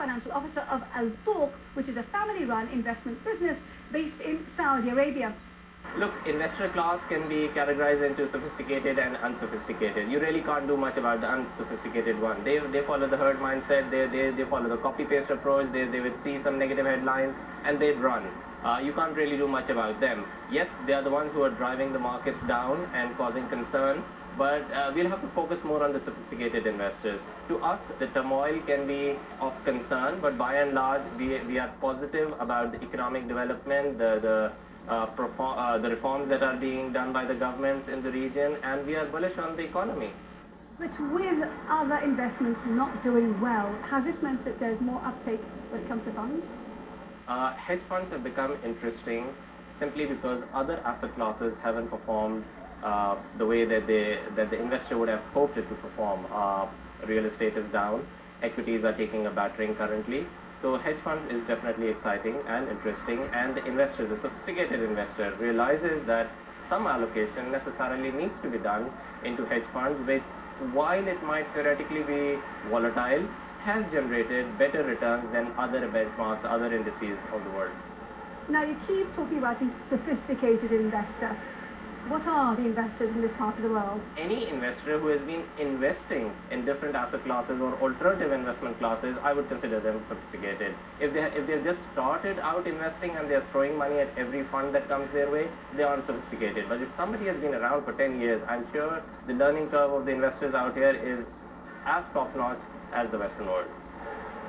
Financial Officer of Al Tawq, which is a family-run investment business based in Saudi Arabia. Look, investor class can be categorized into sophisticated and unsophisticated. You really can't do much about the unsophisticated one. They follow the herd mindset, they follow the copy-paste approach, they would see some negative headlines and they'd run. You can't really do much about them. Yes, they are the ones who are driving the markets down and causing concern, but we'll have to focus more on the sophisticated investors. To us, the turmoil can be of concern, but by and large, we are positive about the economic development, the reforms that are being done by the governments in the region, and we are bullish on the economy. But with other investments not doing well, has this meant that there's more uptake when it comes to funds? Hedge funds have become interesting simply because other asset classes haven't performed the way that the investor would have hoped it to perform. Real estate is down, equities are taking a battering currently. So hedge funds is definitely exciting and interesting, and the investor, the sophisticated investor, realizes that some allocation necessarily needs to be done into hedge funds, which, while it might theoretically be volatile, has generated better returns than other benchmarks, other indices of the world. Now, you keep talking about the sophisticated investor. What are the investors in this part of the world? Any investor who has been investing in different asset classes or alternative investment classes, I would consider them sophisticated. If they've just started out investing and they're throwing money at every fund that comes their way, they aren't sophisticated. But if somebody has been around for 10 years, I'm sure the learning curve of the investors out here is as top-notch as the Western world.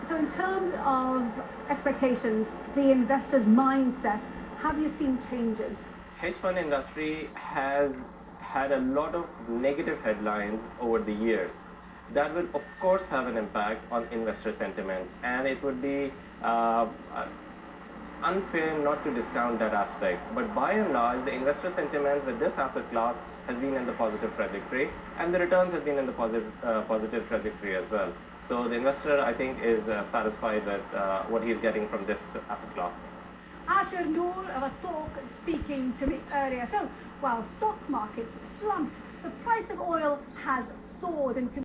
So in terms of expectations, the investor's mindset, have you seen changes? Hedge fund industry has had a lot of negative headlines over the years. That will of course have an impact on investor sentiment, and it would be unfair not to discount that aspect. But by and large, the investor sentiment with this asset class has been in the positive trajectory, and the returns have been in the positive trajectory as well. So the investor, I think, is satisfied with what he's getting from this asset class. Asher Noor of Al Tawq speaking to me earlier. So while stock markets slumped, the price of oil has soared and